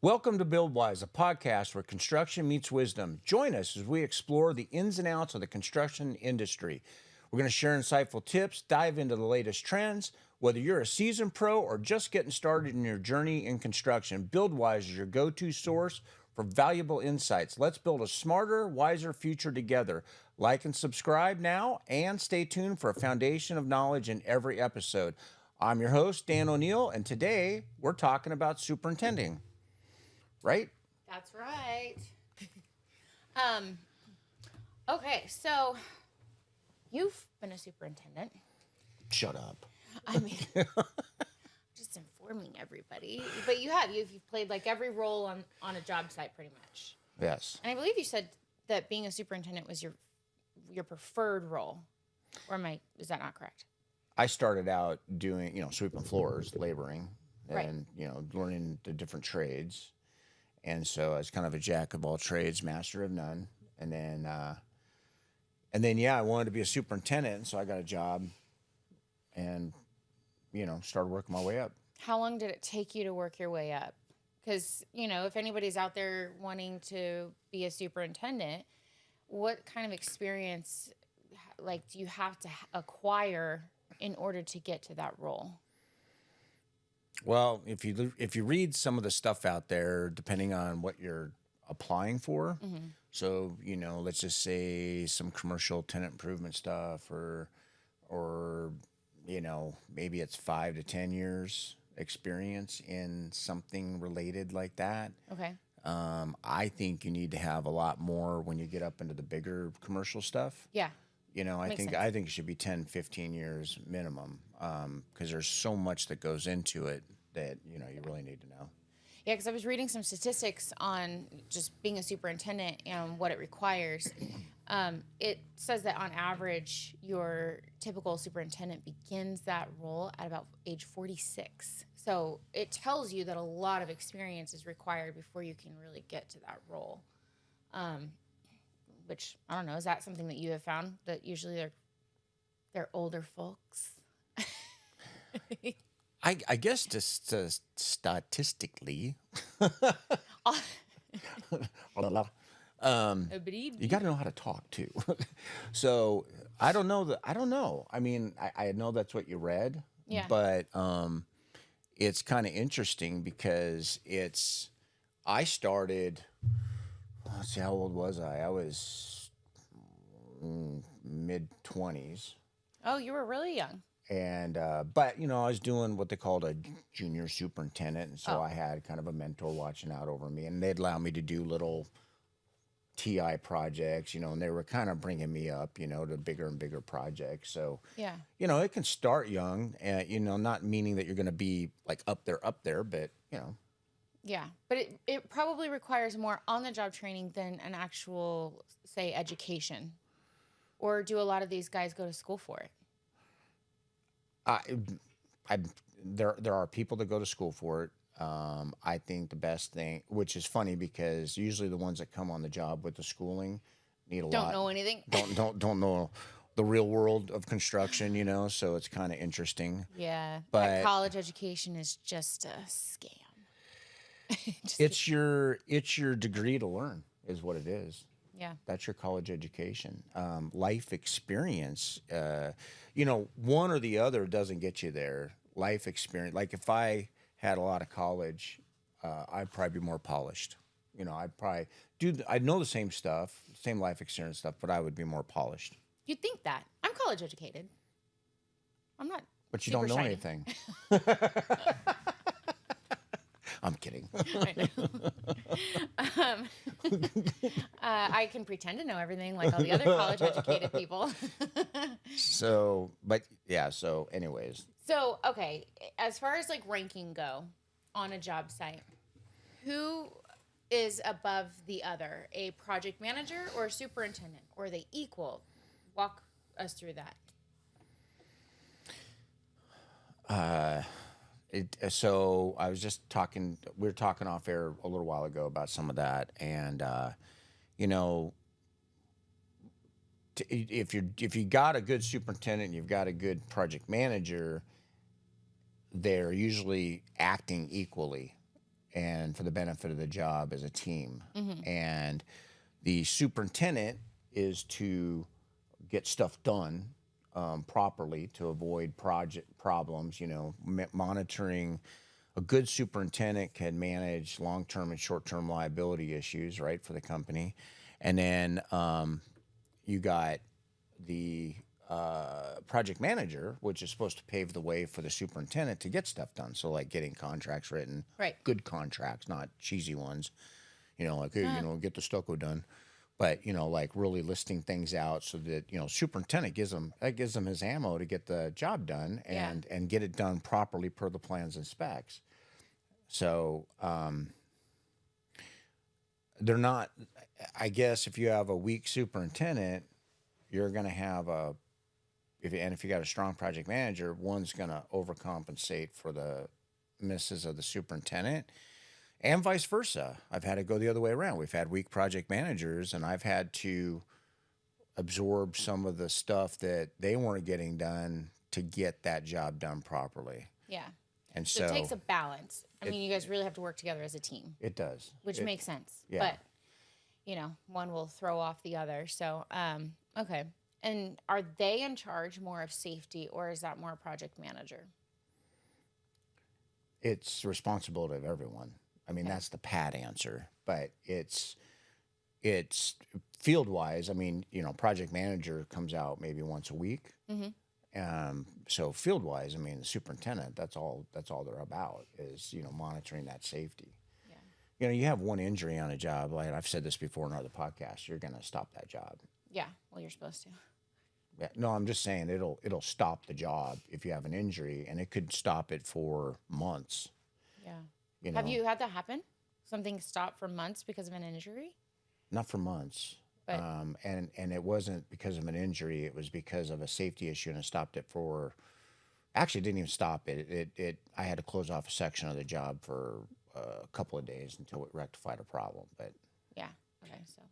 Welcome to BuildWise, a podcast where construction meets wisdom. Join us as we explore the ins and outs of the construction industry. We're going to share insightful tips, dive into the latest trends. Whether you're a seasoned pro or just getting started in your journey in construction, BuildWise is your go-to source for valuable insights. Let's build a smarter, wiser future together. Like and subscribe now, and stay tuned for a foundation of knowledge in every episode. I'm your host, Dan O'Neill, and today we're talking about superintending. Right? That's right. Okay, so you've been a superintendent. Shut up. I mean, just informing everybody. But you've played like every role on a job site pretty much. Yes. And I believe you said that being a superintendent was your preferred role. Or is that not correct? I started out doing, sweeping floors, laboring, and, Right. Learning the different trades. And so I was kind of a jack of all trades, master of none. And then, I wanted to be a superintendent. So I got a job and, started working my way up. How long did it take you to work your way up? Because, if anybody's out there wanting to be a superintendent, what kind of experience, do you have to acquire in order to get to that role? Well, if you read some of the stuff out there, depending on what you're applying for, so let's just say some commercial tenant improvement stuff, or maybe it's 5 to 10 years experience in something related like that. Okay. I think you need to have a lot more when you get up into the bigger commercial stuff. Yeah. I Makes think sense. it should be 10, 15 years minimum, because there's so much that goes into it that you really need to know. Yeah, because I was reading some statistics on just being a superintendent and what it requires. It says that on average, your typical superintendent begins that role at about age 46. So it tells you that a lot of experience is required before you can really get to that role. Which, I don't know, is that something that you have found, that usually they're older folks? I guess just statistically, you got to know how to talk too. So I don't know. I mean, I know that's what you read. Yeah. But it's kind of interesting because I started. Let's see, how old was I? I was mid-20s. Oh, you were really young. And, but, I was doing what they called a junior superintendent. And so Oh. I had kind of a mentor watching out over me. And they'd allow me to do little TI projects, and they were kind of bringing me up, to bigger and bigger projects. So, Yeah. it can start young, not meaning that you're going to be like up there, but, Yeah, but it probably requires more on-the-job training than an actual, say, education. Or do a lot of these guys go to school for it? there are people that go to school for it. I think the best thing, which is funny because usually the ones that come on the job with the schooling need a lot. Don't know anything? Don't know the real world of construction, so it's kind of interesting. Yeah, But that college education is just a scam. Just it's your degree to learn is what it is. yeah. That's your college education. Life experience, one or the other doesn't get you there. Life experience, like if I had a lot of college, I'd probably be more polished. I'd know the same stuff, same life experience stuff, but I would be more polished. You'd think that. I'm college educated. I'm not. But you don't know shiny. anything. I'm kidding. I know. I can pretend to know everything like all the other college educated people. So anyways. So, okay, as far as ranking go on a job site, who is above the other, a project manager or a superintendent? Or are they equal? Walk us through that. So I was just talking. We were talking off air a little while ago about some of that, and if you got a good superintendent, and you've got a good project manager, they're usually acting equally. and for the benefit of the job as a team. And the superintendent is to get stuff done properly to avoid project problems, monitoring. A good superintendent can manage long-term and short-term liability issues, right, for the company. And then you got the project manager, which is supposed to pave the way for the superintendent to get stuff done. So like getting contracts written, Right. good contracts, not cheesy ones, like, hey, get the stucco done. But, like really listing things out so that, superintendent gives him his ammo to get the job done and get it done properly per the plans and specs. So they're not, I guess if you have a weak superintendent, you're going to have if you got a strong project manager, one's going to overcompensate for the misses of the superintendent. And vice versa. I've had it go the other way around. We've had weak project managers, and I've had to absorb some of the stuff that they weren't getting done to get that job done properly. Yeah. And So it takes a balance. I mean, you guys really have to work together as a team. It does. Which makes sense. Yeah. But, one will throw off the other. So, okay. And are they in charge more of safety, or is that more project manager? It's the responsibility of everyone. I mean, that's the pat answer, but it's field wise. I mean, project manager comes out maybe once a week. So field wise, I mean, the superintendent, that's all they're about is, monitoring that safety. Yeah. You have one injury on a job. Like I've said this before in other podcasts, you're going to stop that job. Yeah. Well, you're supposed to. Yeah. No, I'm just saying it'll stop the job if you have an injury, and it could stop it for months. Yeah. Have you had that happen? Something stopped for months because of an injury? Not for months. But and it wasn't because of an injury. It was because of a safety issue, and it stopped it for. Actually, it didn't even stop it. I had to close off a section of the job for a couple of days until it rectified a problem. But yeah, okay, so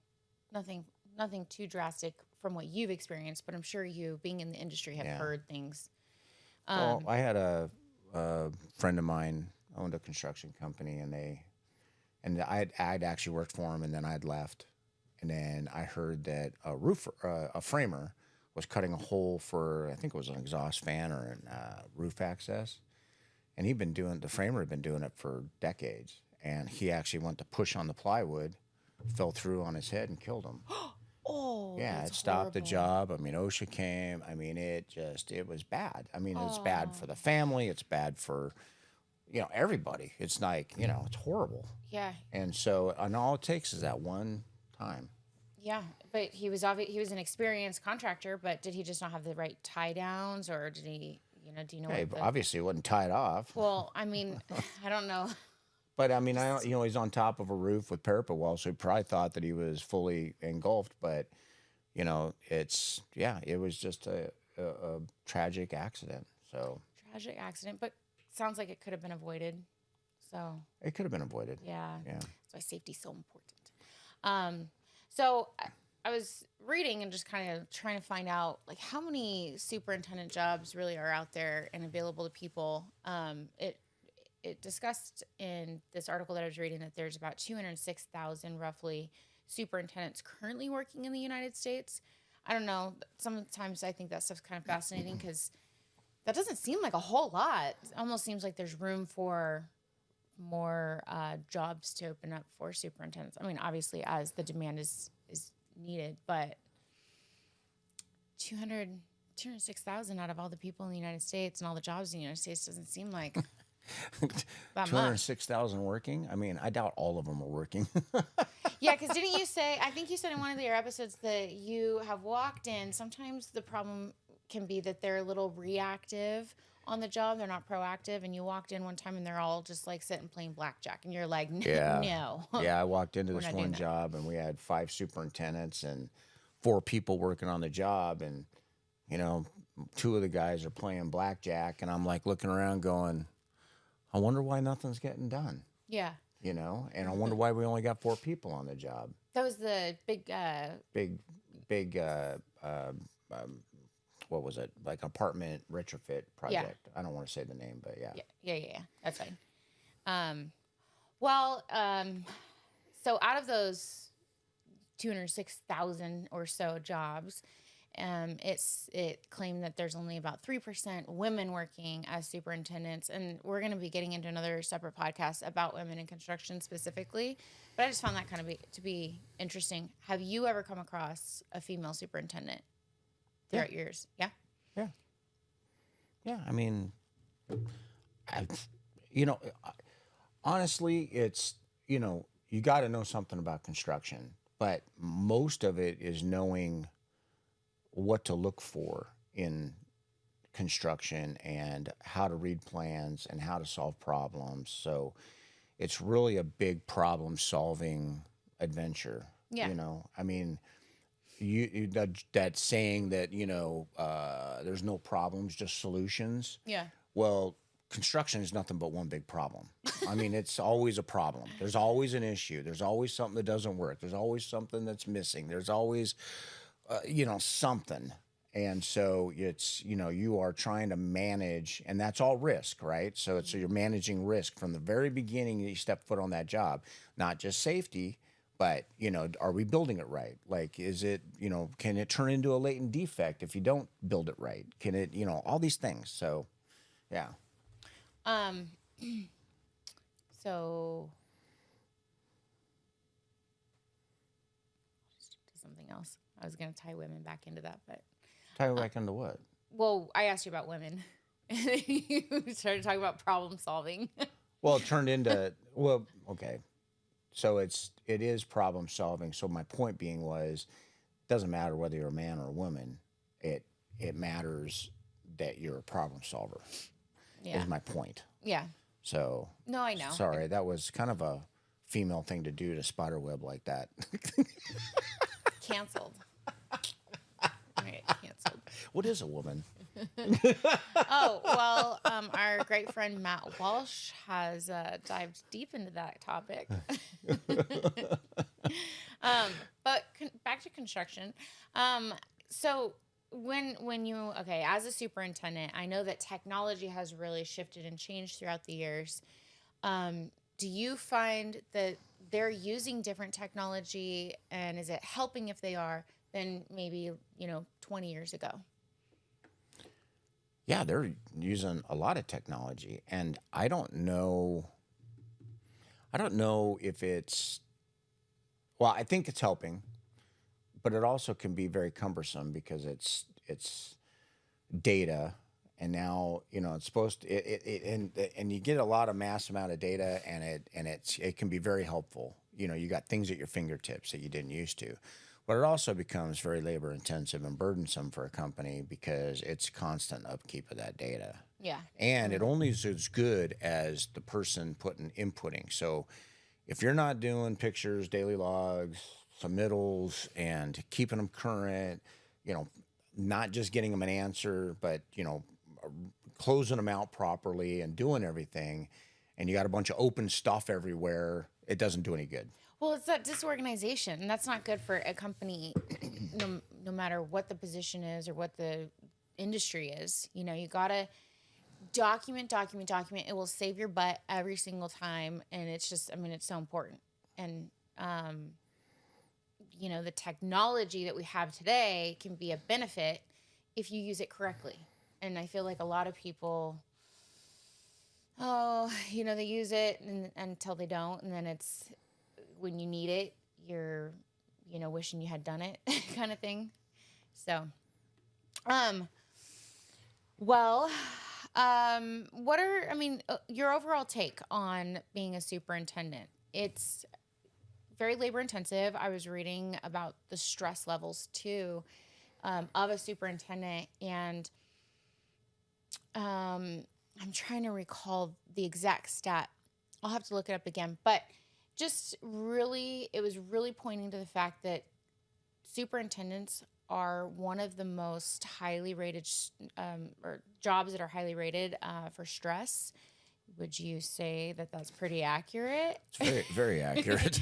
nothing too drastic from what you've experienced, but I'm sure you, being in the industry, have heard things. Well, I had a friend of mine owned a construction company, and I'd actually worked for him, and then I'd left. And then I heard that a framer was cutting a hole for, I think it was an exhaust fan or a roof access. And the framer had been doing it for decades. And he actually went to push on the plywood, fell through on his head and killed him. Oh, yeah, it stopped the job. I mean, OSHA came. I mean, it was bad. I mean, it's bad for the family. It's bad for, everybody. It's like, it's horrible. Yeah. And all it takes is that one time. Yeah, but he was an experienced contractor, but did he just not have the right tie downs, or did he, do you know? Hey, obviously it wasn't tied off. Well, I mean, I don't know. But I mean, he's on top of a roof with parapet walls, so he probably thought that he was fully engulfed. But, it was just a tragic accident. So tragic accident, but sounds like it could have been avoided. So it could have been avoided. Yeah. Yeah. That's why safety's so important. So I was reading and just kind of trying to find out, like, how many superintendent jobs really are out there and available to people. It discussed in this article that I was reading that there's about 206,000 roughly superintendents currently working in the United States. I don't know. Sometimes I think that stuff's kind of fascinating because that doesn't seem like a whole lot. It almost seems like there's room for more jobs to open up for superintendents. I mean, obviously, as the demand is needed, but 206,000 out of all the people in the United States and all the jobs in the United States doesn't seem like that 206,000 working? I mean, I doubt all of them are working. Yeah, because didn't you say, I think you said in one of your episodes that you have walked in, sometimes the problem can be that they're a little reactive on the job. They're not proactive. And you walked in one time and they're all just like sitting playing blackjack. And you're like, no. Yeah, I walked into this one job and we had 5 superintendents and 4 people working on the job. And, 2 of the guys are playing blackjack. And I'm like looking around going, I wonder why nothing's getting done. Yeah. And I wonder why we only got 4 people on the job. That was the big, what was it? Like apartment retrofit project. I don't want to say the name, but yeah. Yeah. That's fine. Well, so out of those 206,000 or so jobs, it claimed that there's only about 3% women working as superintendents, and we're going to be getting into another separate podcast about women in construction specifically. But I just found that to be interesting. Have you ever come across a female superintendent throughout years? Yeah. Yeah. Yeah. I mean, I, you know, honestly, it's, you got to know something about construction, but most of it is knowing what to look for in construction and how to read plans and how to solve problems. So it's really a big problem solving adventure. Yeah. I mean, that saying that, there's no problems, just solutions. Yeah. Well, construction is nothing but one big problem. I mean, it's always a problem. There's always an issue. There's always something that doesn't work. There's always something that's missing. There's always, something. And so it's, you are trying to manage, and that's all risk, right? So you're managing risk from the very beginning that you step foot on that job, not just safety, but, are we building it right? Like, is it, can it turn into a latent defect if you don't build it right? Can it, all these things. So, yeah. So something else. I was going to tie women back into that, but Tie back into what? well, I asked you about women. And you started talking about problem solving. Well, it turned into, well, okay. So it is problem solving. So my point being was, it doesn't matter whether you're a man or a woman. It matters that you're a problem solver. Yeah. Is my point. Yeah. So. No, I know. Sorry, that was kind of a female thing to do, to spider web like that. Canceled. Right, canceled. What is a woman? Oh, well, our great friend Matt Walsh has dived deep into that topic. But back to construction. So when you, as a superintendent, I know that technology has really shifted and changed throughout the years. Do you find that they're using different technology, and is it helping if they are than maybe, 20 years ago? Yeah, they're using a lot of technology, and I don't know if it's, well, I think it's helping, but it also can be very cumbersome because it's data, and now, it's supposed to, and you get a lot of mass amount of data, and it can be very helpful. You got things at your fingertips that you didn't used to. But it also becomes very labor intensive and burdensome for a company because it's constant upkeep of that data. Yeah. And it only is as good as the person inputting. So if you're not doing pictures, daily logs, submittals, and keeping them current, not just getting them an answer, but, closing them out properly and doing everything, and you got a bunch of open stuff everywhere, it doesn't do any good. Well, it's that disorganization, and that's not good for a company, no matter what the position is or what the industry is. You got to document. It will save your butt every single time, and it's just, it's so important. And, the technology that we have today can be a benefit if you use it correctly. And I feel like a lot of people, they use it until they don't, and then it's, when you need it, you're, wishing you had done it kind of thing. So, what are, your overall take on being a superintendent? It's very labor intensive. I was reading about the stress levels too, of a superintendent, and, I'm trying to recall the exact stat. I'll have to look it up again, but just really, it was really pointing to the fact that superintendents are one of the most highly rated, or jobs that are highly rated for stress. Would you say that that's pretty accurate? It's very, very accurate.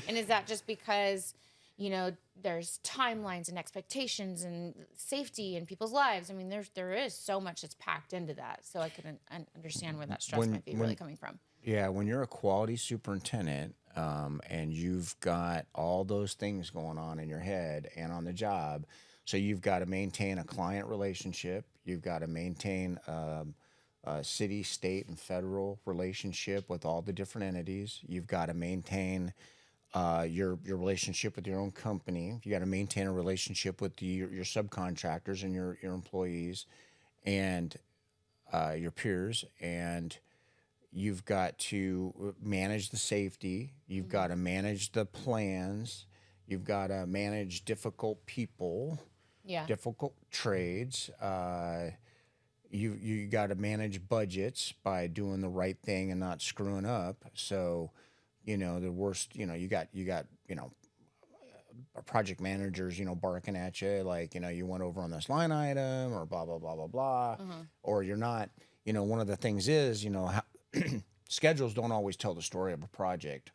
And is that just because, there's timelines and expectations and safety in people's lives? There is so much that's packed into that. So I can understand where that stress might be really coming from. Yeah, when you're a quality superintendent, and you've got all those things going on in your head and on the job, so you've got to maintain a client relationship, you've got to maintain a city, state, and federal relationship with all the different entities. You've got to maintain your relationship with your own company. You got to maintain a relationship with your subcontractors and your employees and your peers, and you've got to manage the safety. You've got to manage the plans. You've got to manage difficult people, Yeah. difficult trades. You got to manage budgets by doing the right thing and not screwing up. So, the worst. You got project managers, barking at you like, you went over on this line item or blah blah blah blah blah, or you're not. One of the things is, how, schedules don't always tell the story of a project,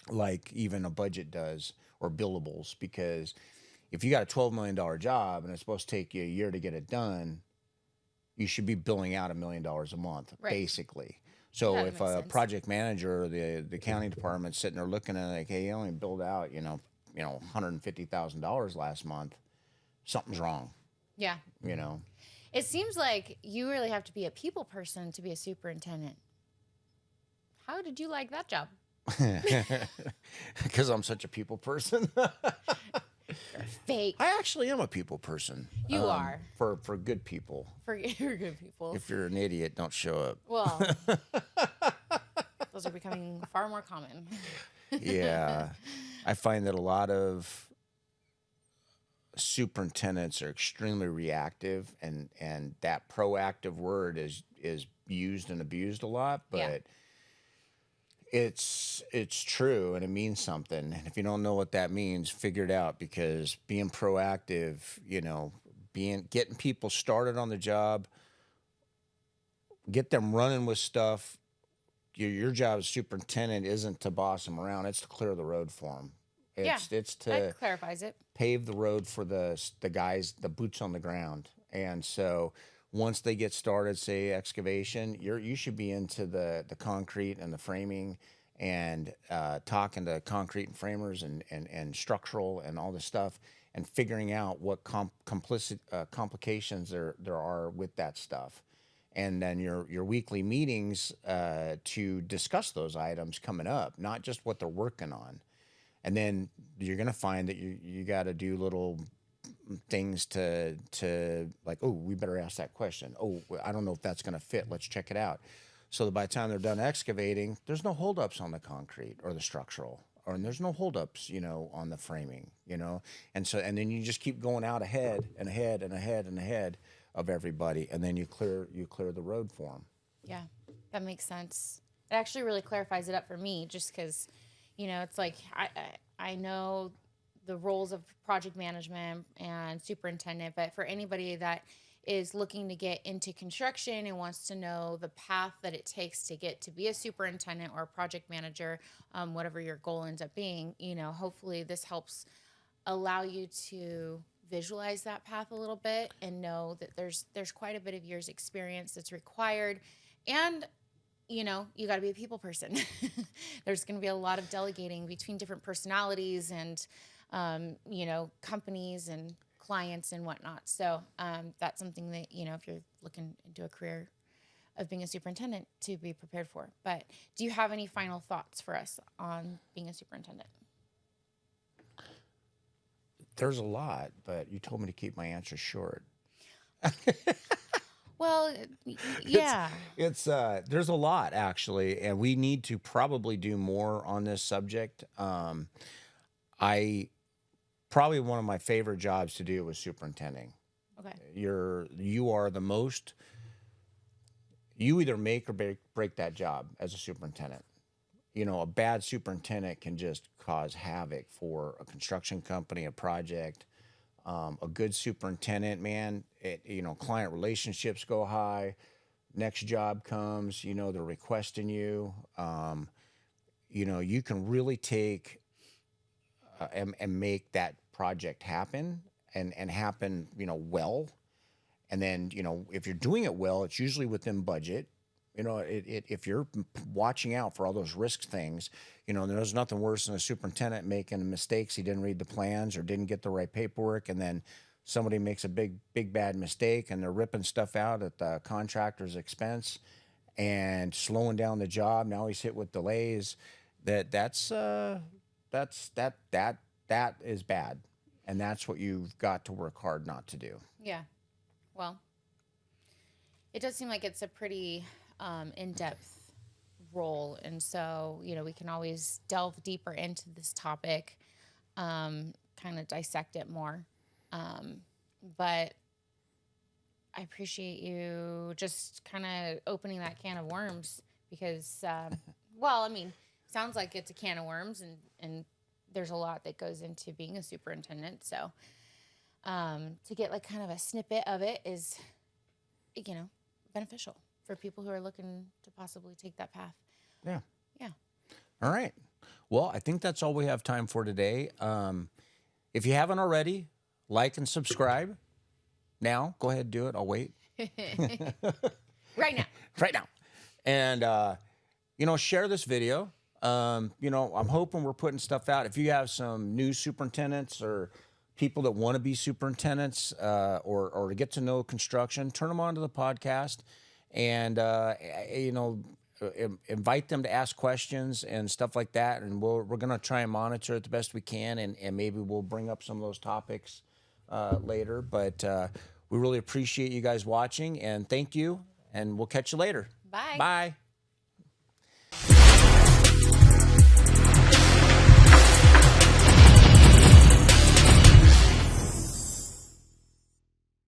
like even a budget does, or billables, because if you got a $12 million job and it's supposed to take you a year to get it done, you should be billing out $1 million a month, Right. basically. So Yeah, that if makes a sense. project manager or the county department's sitting there looking at it like, hey, you only billed out, $150,000 last month, something's wrong, Yeah. It seems like you really have to be a people person to be a superintendent. How did you like that job? because I'm such a people person. Fake. I actually am a people person. You are. For good people. For good people. If you're an idiot, don't show up. Well, those are becoming far more common. Yeah. I find that a lot of superintendents are extremely reactive, and that proactive word is used and abused a lot, but Yeah. it's true and it means something. And if you don't know what that means, figure it out, because being proactive, getting people started on the job, get them running with stuff. Your job as superintendent isn't to boss them around; it's to clear the road for them. It's to That clarifies it. pave the road for the guys, the boots on the ground. And so once they get started, say excavation, you should be into the concrete and the framing, and talking to concrete and framers and structural and all this stuff, and figuring out what complications there are with that stuff. And then your weekly meetings to discuss those items coming up, not just what they're working on. And then you're going to find that you got to do little things to like, oh, we better ask that question. Oh, I don't know if that's going to fit. Let's check it out. So that by the time they're done excavating, there's no holdups on the concrete or the structural, and there's no holdups, on the framing, And so, and then you just keep going out ahead and ahead and ahead and ahead of everybody, and then you clear the road for them. Yeah, that makes sense. It actually really clarifies it up for me, just because, it's like I know the roles of project management and superintendent, but for anybody that is looking to get into construction and wants to know the path that it takes to get to be a superintendent or a project manager, whatever your goal ends up being, hopefully this helps allow you to visualize that path a little bit and know that there's quite a bit of years experience that's required. And you got to be a people person. There's going to be a lot of delegating between different personalities and companies and clients and whatnot. So that's something that, if you're looking into a career of being a superintendent, to be prepared for. But do you have any final thoughts for us on being a superintendent? There's a lot, but you told me to keep my answer short. Well, yeah. It's there's a lot, actually, and we need to probably do more on this subject. I probably one of my favorite jobs to do was superintending. Okay. You are the most. You either make or break that job as a superintendent. A bad superintendent can just cause havoc for a construction company, a project. A good superintendent, man, client relationships go high. Next job comes, they're requesting you. You can really take and make that project happen and happen, well. And then, if you're doing it well, it's usually within budget. You know, if you're watching out for all those risk things, you know, there's nothing worse than a superintendent making mistakes. He didn't read the plans or didn't get the right paperwork, and then somebody makes a big bad mistake, and they're ripping stuff out at the contractor's expense and slowing down the job. Now he's hit with delays. That's that is bad, and that's what you've got to work hard not to do. Yeah. Well, it does seem like it's a pretty in-depth role, and so we can always delve deeper into this topic, kind of dissect it more. But I appreciate you just kind of opening that can of worms because, well, I mean, sounds like it's a can of worms, and there's a lot that goes into being a superintendent. So to get like kind of a snippet of it is, beneficial for people who are looking to possibly take that path. Yeah. Yeah. All right. Well, I think that's all we have time for today. If you haven't already, like and subscribe. Now, go ahead and do it. I'll wait. Right now. Right now. And, share this video. I'm hoping we're putting stuff out. If you have some new superintendents or people that want to be superintendents or to get to know construction, turn them on to the podcast and, invite them to ask questions and stuff like that. And we're going to try and monitor it the best we can. And maybe we'll bring up some of those topics later. But we really appreciate you guys watching, and thank you. And we'll catch you later. Bye. Bye.